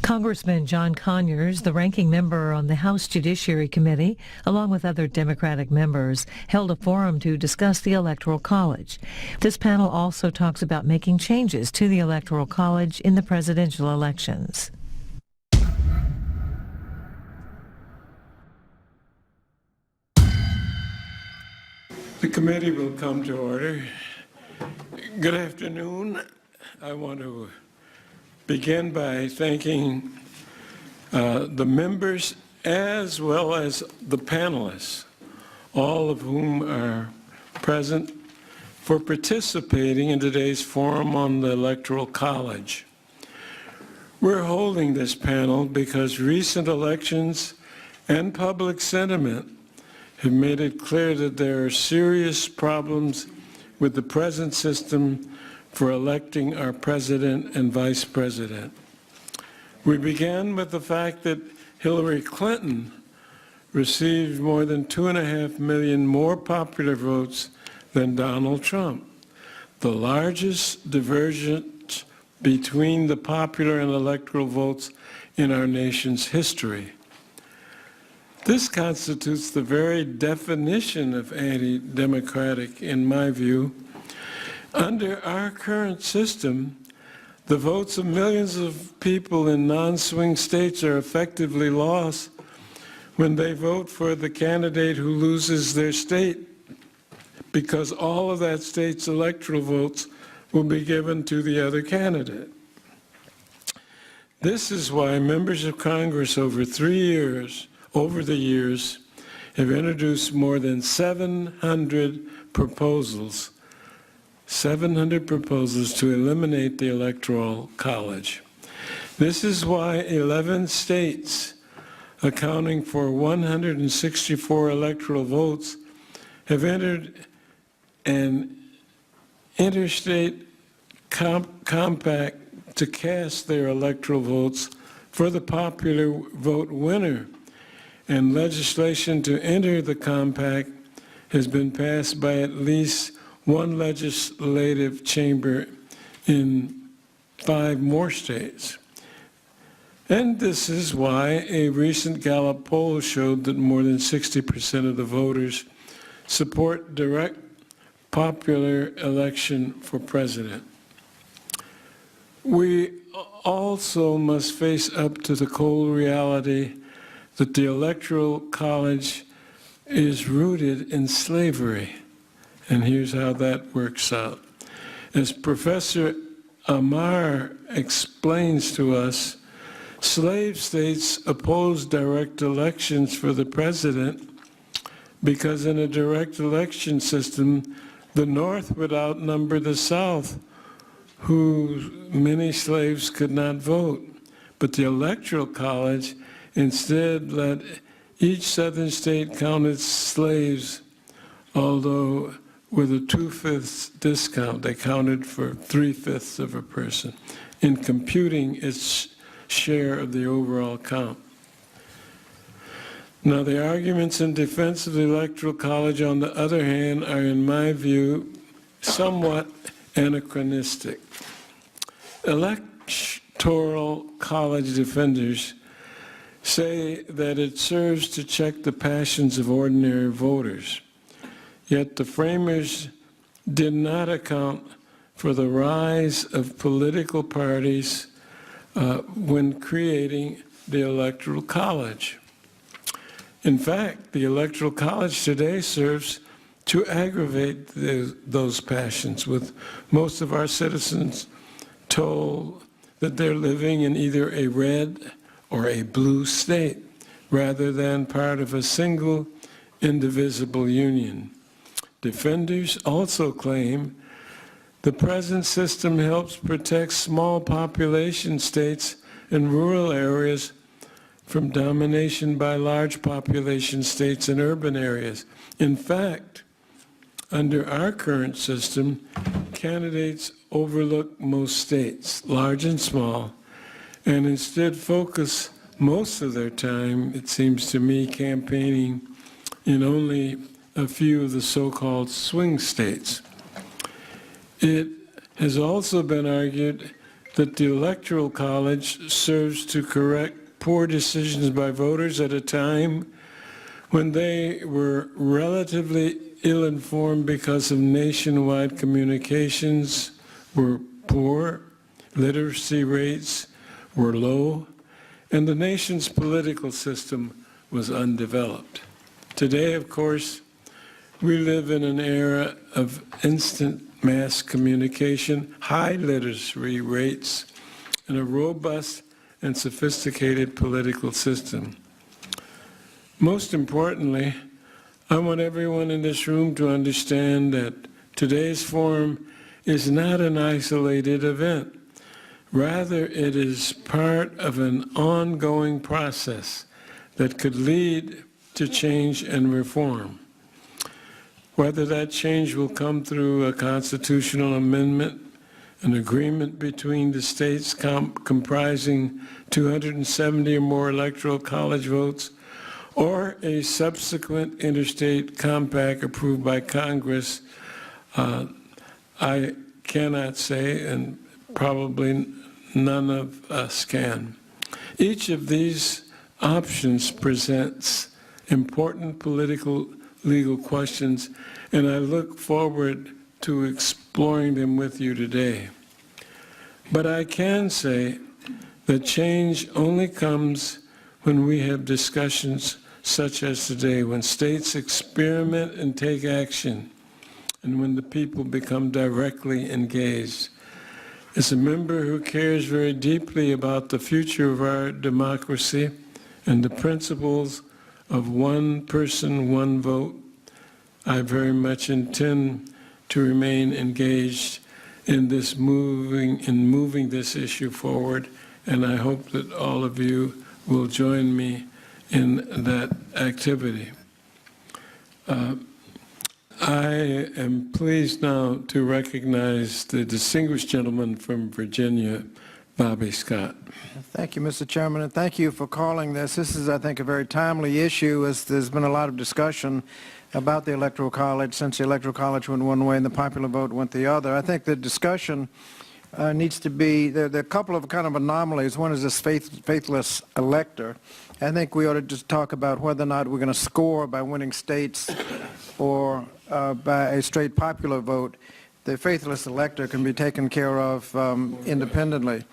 Congressman John Conyers, the ranking member on the House Judiciary Committee, along with other Democratic members, held a forum to discuss the Electoral College. This panel also talks about making changes to the Electoral College in the presidential elections. The committee will come to order. Good afternoon. I want to begin by thanking the members as well as the panelists, all of whom are present, for participating in today's forum on the Electoral College. We're holding this panel because recent elections and public sentiment have made it clear that there are serious problems with the present system for electing our president and vice president. We began with the fact that Hillary Clinton received more than 2.5 million more popular votes than Donald Trump, the largest divergence between the popular and electoral votes in our nation's history. This constitutes the very definition of anti-democratic, in my view. Under our current system, the votes of millions of people in non-swing states are effectively lost when they vote for the candidate who loses their state, because all of that state's electoral votes will be given to the other candidate. This is why members of Congress over the years, have introduced more than 700 proposals to eliminate the Electoral College. This is why 11 states, accounting for 164 electoral votes, have entered an interstate compact to cast their electoral votes for the popular vote winner. And legislation to enter the compact has been passed by at least one legislative chamber in 5 more states. And this is why a recent Gallup poll showed that more than 60% of the voters support direct popular election for president. We also must face up to the cold reality that the Electoral College is rooted in slavery. And here's how that works out. As Professor Amar explains to us, slave states opposed direct elections for the president because in a direct election system, the North would outnumber the South, whose many slaves could not vote. But the Electoral College instead let each southern state count its slaves, although with a 2/5 discount, they counted for 3/5 of a person in computing its share of the overall count. Now, the arguments in defense of the Electoral College, on the other hand, are, in my view, somewhat anachronistic. Electoral College defenders say that it serves to check the passions of ordinary voters. Yet the framers did not account for the rise of political parties when creating the Electoral College. In fact, the Electoral College today serves to aggravate those passions, with most of our citizens told that they're living in either a red or a blue state, rather than part of a single indivisible union. Defenders also claim the present system helps protect small population states and rural areas from domination by large population states and urban areas. In fact, under our current system, candidates overlook most states, large and small, and instead focus most of their time, it seems to me, campaigning in only a few of the so-called swing states. It has also been argued that the Electoral College serves to correct poor decisions by voters at a time when they were relatively ill-informed because of nationwide communications were poor, literacy rates were low, and the nation's political system was undeveloped. Today, of course, we live in an era of instant mass communication, high literacy rates, and a robust and sophisticated political system. Most importantly, I want everyone in this room to understand that today's forum is not an isolated event. Rather, it is part of an ongoing process that could lead to change and reform. Whether that change will come through a constitutional amendment, an agreement between the states comprising 270 or more electoral college votes, or a subsequent interstate compact approved by Congress, I cannot say, and probably none of us can. Each of these options presents important political legal questions, and I look forward to exploring them with you today. But I can say that change only comes when we have discussions such as today, when states experiment and take action, and when the people become directly engaged. As a member who cares very deeply about the future of our democracy and the principles of one person, one vote, I very much intend to remain engaged in this moving this issue forward, and I hope that all of you will join me in that activity. I am pleased now to recognize the distinguished gentleman from Virginia, Bobby Scott. Thank you, Mr. Chairman, and thank you for calling this. This is, I think, a very timely issue, as there's been a lot of discussion about the Electoral College since the Electoral College went one way and the popular vote went the other. I think the discussion needs to be, there are a couple of kind of anomalies. One is this faithless elector. I think we ought to just talk about whether or not we're going to score by winning states or by a straight popular vote. The faithless elector can be taken care of independently.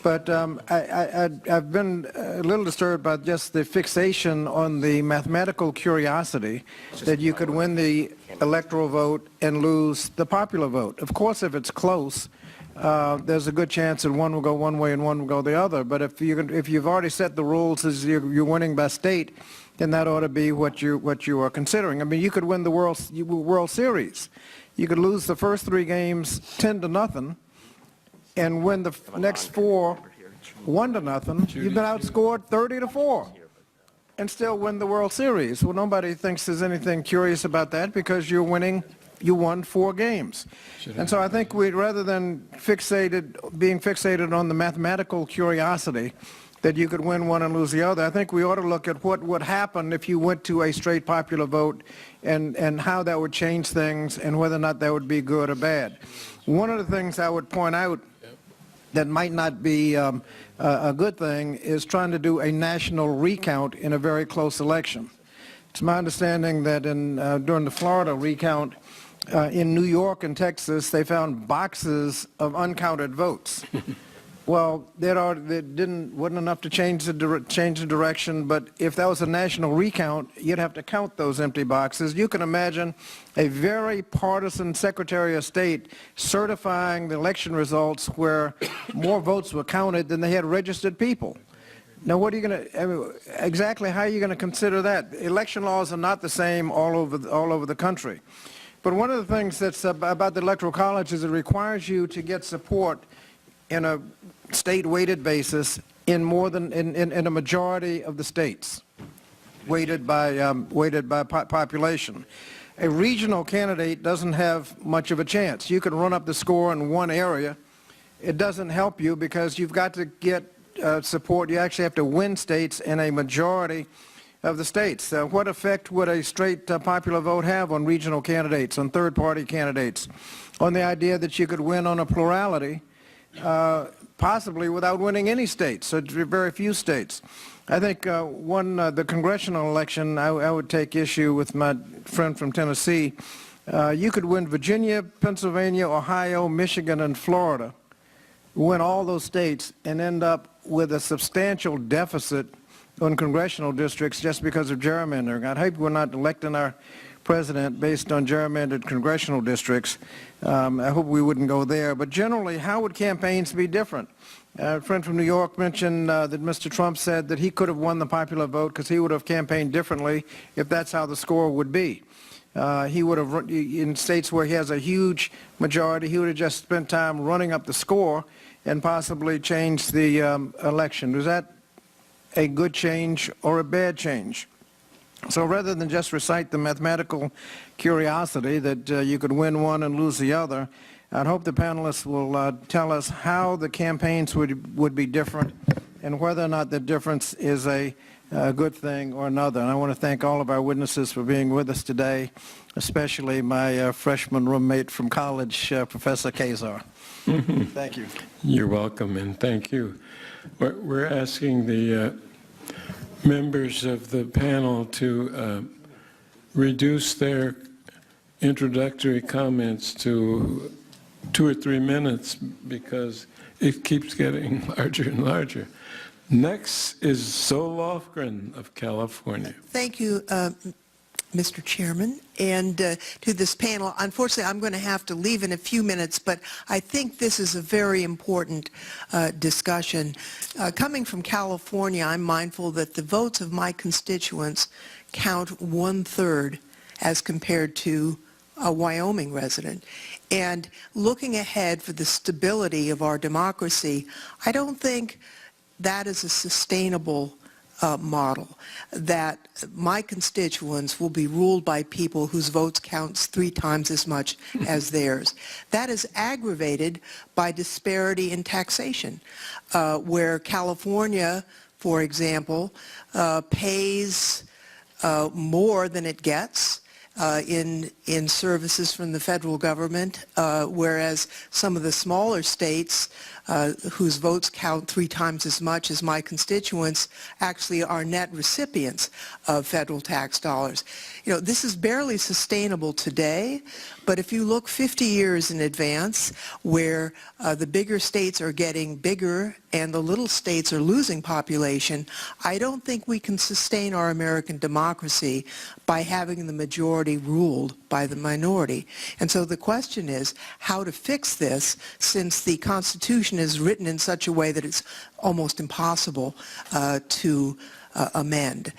But I've been a little disturbed by just the fixation on the mathematical curiosity that you could win the electoral vote and lose the popular vote. Of course, if it's close, there's a good chance that one will go one way and one will go the other. But if you've already set the rules as you're winning by state, then that ought to be what you are considering. I mean, you could win the World Series. You could lose the first 3 games 10-0 and win the next 4 1-0. You've been outscored 30-4 and still win the World Series. Well, nobody thinks there's anything curious about that because you won 4 games. And so I think rather than being fixated on the mathematical curiosity that you could win one and lose the other, I think we ought to look at what would happen if you went to a straight popular vote and how that would change things and whether or not that would be good or bad. One of the things I would point out that might not be a good thing is trying to do a national recount in a very close election. It's my understanding that during the Florida recount, in New York and Texas, they found boxes of uncounted votes. Well, wasn't enough to change the direction, but if that was a national recount, you'd have to count those empty boxes. You can imagine a very partisan Secretary of State certifying the election results where more votes were counted than they had registered people. Now, what are you going to, exactly how are you going to consider that? Election laws are not the same all over the country. But one of the things that's about the Electoral College is it requires you to get support in a state-weighted basis in a majority of the states, weighted by population. A regional candidate doesn't have much of a chance. You can run up the score in one area. It doesn't help you because you've got to get support. You actually have to win states in a majority of the states. What effect would a straight popular vote have on regional candidates, on third-party candidates, on the idea that you could win on a plurality possibly without winning any states, so very few states. I think the congressional election, I would take issue with my friend from Tennessee. You could win Virginia, Pennsylvania, Ohio, Michigan, and Florida, win all those states, and end up with a substantial deficit on congressional districts just because of gerrymandering. I hope we're not electing our president based on gerrymandered congressional districts. I hope we wouldn't go there. But generally, how would campaigns be different? A friend from New York mentioned that Mr. Trump said that he could have won the popular vote because he would have campaigned differently if that's how the score would be. He would have, in states where he has a huge majority, he would have just spent time running up the score and possibly changed the election. Was that a good change or a bad change? So rather than just recite the mathematical curiosity that you could win one and lose the other, I'd hope the panelists will tell us how the campaigns would be different and whether or not the difference is a good thing or another. And I want to thank all of our witnesses for being with us today, especially my freshman roommate from college, Professor Kazar. Thank you. You're welcome, and thank you. We're asking the members of the panel to reduce their introductory comments to 2 or 3 minutes because it keeps getting larger and larger. Next is Zoe Lofgren of California. Thank you, Mr. Chairman, and to this panel. Unfortunately, I'm going to have to leave in a few minutes, but I think this is a very important discussion. Coming from California, I'm mindful that the votes of my constituents count 1/3 as compared to a Wyoming resident. And looking ahead for the stability of our democracy, I don't think that is a sustainable model, that my constituents will be ruled by people whose votes counts 3 times as much as theirs. That is aggravated by disparity in taxation, where California, for example, pays more than it gets in services from the federal government, whereas some of the smaller states whose votes count 3 times as much as my constituents actually are net recipients of federal tax dollars. You know, this is barely sustainable today, but if you look 50 years in advance, where the bigger states are getting bigger and the little states are losing population, I don't think we can sustain our American democracy by having the majority ruled by the minority. And so the question is how to fix this, since the Constitution is written in such a way that it's almost impossible to amend.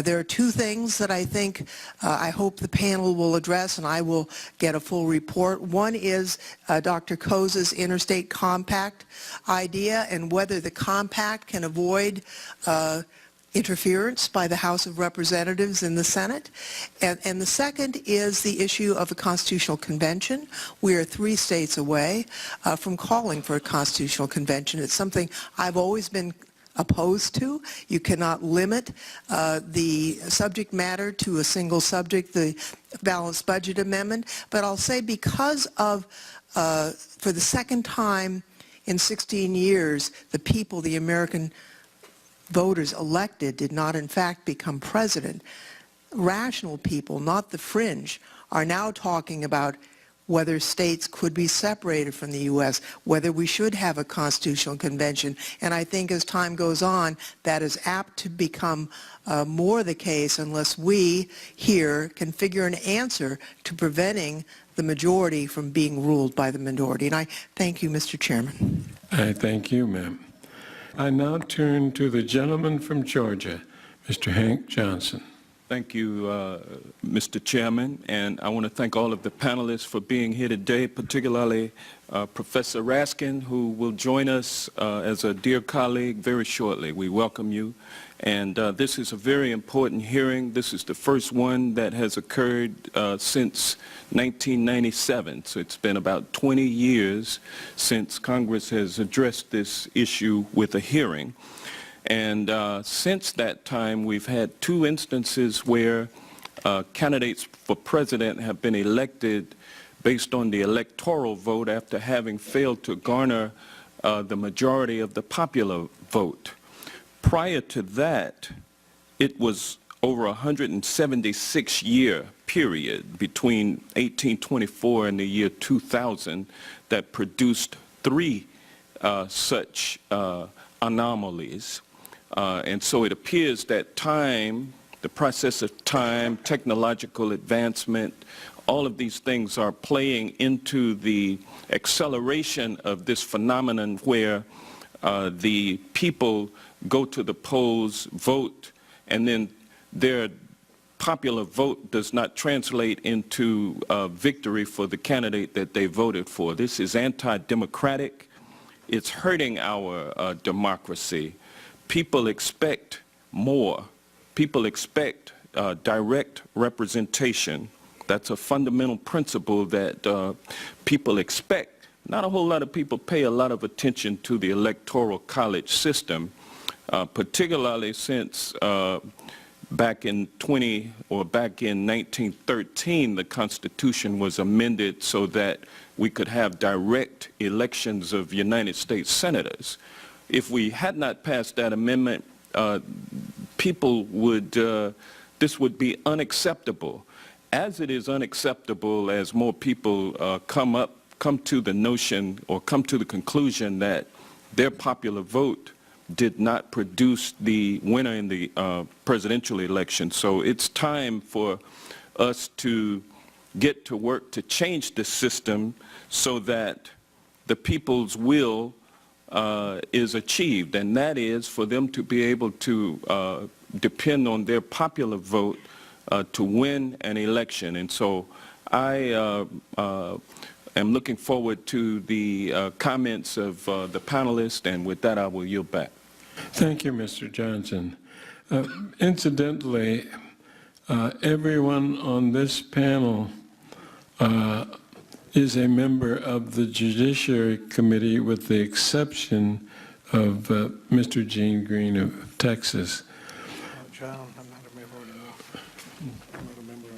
There are 2 things that I think I hope the panel will address, and I will get a full report. One is Dr. Koza's interstate compact idea and whether the compact can avoid interference by the House of Representatives in the Senate. And the second is the issue of a constitutional convention. We are 3 states away from calling for a constitutional convention. It's something I've always been opposed to. You cannot limit the subject matter to a single subject, the balanced budget amendment. But I'll say because of, for the second time in 16 years, the people, the American voters elected did not in fact become president. Rational people, not the fringe, are now talking about whether states could be separated from the U.S., whether we should have a constitutional convention. And I think as time goes on, that is apt to become more the case unless we here can figure an answer to preventing the majority from being ruled by the minority. And I thank you, Mr. Chairman. I thank you, ma'am. I now turn to the gentleman from Georgia, Mr. Hank Johnson. Thank you, Mr. Chairman, and I want to thank all of the panelists for being here today, particularly Professor Raskin, who will join us as a dear colleague very shortly. We welcome you, and this is a very important hearing. This is the first one that has occurred since 1997, so it's been about 20 years since Congress has addressed this issue with a hearing. And since that time, we've had 2 instances where candidates for president have been elected based on the electoral vote after having failed to garner the majority of the popular vote. Prior to that, it was over a 176-year period between 1824 and the year 2000 that produced three such anomalies. And so it appears that time, the process of time, technological advancement, all of these things are playing into the acceleration of this phenomenon where the people go to the polls, vote, and then their popular vote does not translate into victory for the candidate that they voted for. This is anti-democratic. It's hurting our democracy. People expect more. People expect direct representation. That's a fundamental principle that people expect. Not a whole lot of people pay a lot of attention to the Electoral College system, particularly since back in 1913, the Constitution was amended so that we could have direct elections of United States senators. If we had not passed that amendment, people would, this would be unacceptable. As it is unacceptable as more people come to the notion or come to the conclusion that their popular vote did not produce the winner in the presidential election. So it's time for us to get to work to change the system so that the people's will is achieved, and that is for them to be able to depend on their popular vote to win an election. And so I am looking forward to the comments of the panelists, and with that I will yield back. Thank you, Mr. Johnson. Incidentally, everyone on this panel is a member of the Judiciary Committee with the exception of Mr. Gene Green of Texas. John, I'm not a member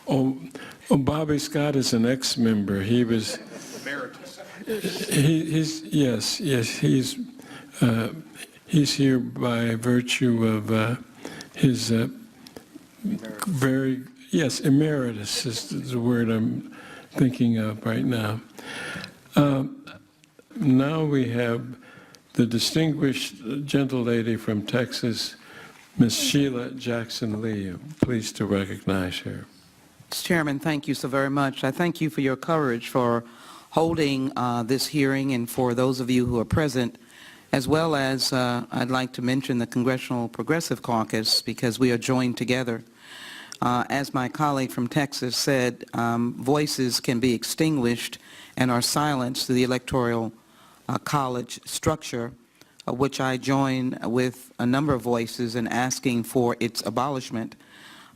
anymore. Oh, Bobby Scott is an ex-member. He was emeritus. He's here by virtue of his emeritus is the word I'm thinking of right now. Now we have the distinguished gentlelady from Texas, Ms. Sheila Jackson Lee. Pleased to recognize her. Mr. Chairman, thank you so very much. I thank you for your courage for holding this hearing, and for those of you who are present, as well as I'd like to mention the Congressional Progressive Caucus, because we are joined together. As my colleague from Texas said, voices can be extinguished and are silenced through the Electoral College structure, which I join with a number of voices in asking for its abolishment.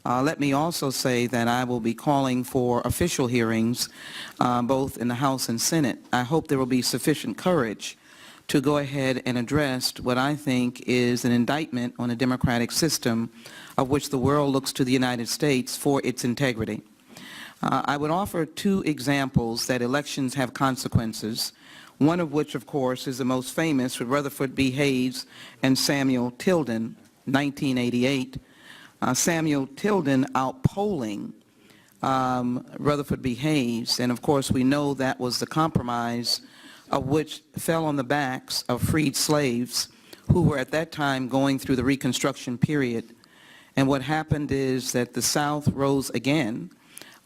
Let me also say that I will be calling for official hearings both in the House and Senate. I hope there will be sufficient courage to go ahead and address what I think is an indictment on a democratic system of which the world looks to the United States for its integrity. I would offer two examples that elections have consequences, one of which, of course, is the most famous with Rutherford B. Hayes and Samuel Tilden, 1988. Samuel Tilden outpolling Rutherford B. Hayes, and of course we know that was the compromise of which fell on the backs of freed slaves who were at that time going through the Reconstruction period. And what happened is that the South rose again,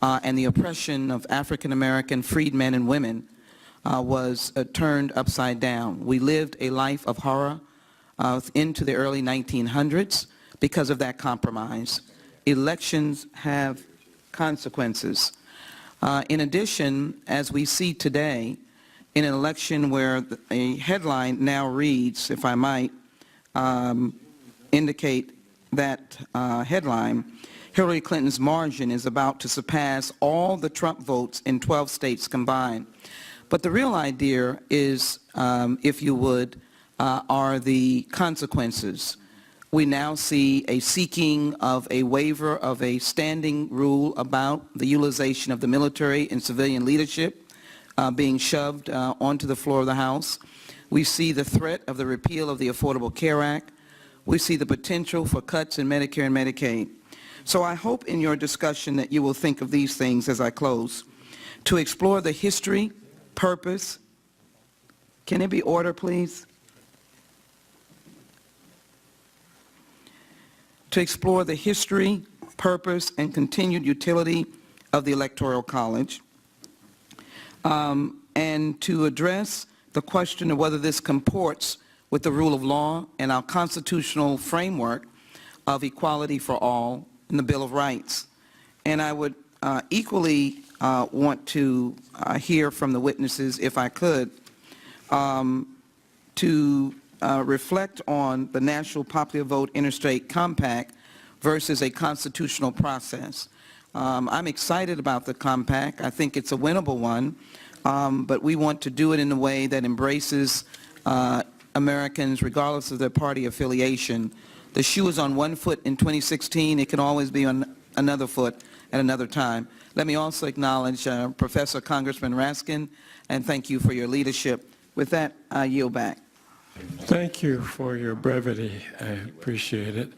and the oppression of African American freed men and women was turned upside down. We lived a life of horror into the early 1900s because of that compromise. Elections have consequences. In addition, as we see today, in an election where a headline now reads, if I might indicate that headline, Hillary Clinton's margin is about to surpass all the Trump votes in 12 states combined. But the real idea is, if you would, are the consequences. We now see a seeking of a waiver of a standing rule about the utilization of the military and civilian leadership being shoved onto the floor of the House. We see the threat of the repeal of the Affordable Care Act. We see the potential for cuts in Medicare and Medicaid. So I hope in your discussion that you will think of these things as I close. To explore the history, purpose. Can it be order, please? To explore the history, purpose, and continued utility of the Electoral College, and to address the question of whether this comports with the rule of law and our constitutional framework of equality for all in the Bill of Rights. And I would equally want to hear from the witnesses, if I could, to reflect on the National Popular Vote Interstate Compact versus a constitutional process. I'm excited about the compact. I think it's a winnable one, but we want to do it in a way that embraces Americans regardless of their party affiliation. The shoe is on one foot in 2016. It can always be on another foot at another time. Let me also acknowledge Professor Congressman Raskin, and thank you for your leadership. With that, I yield back. Thank you for your brevity. I appreciate it.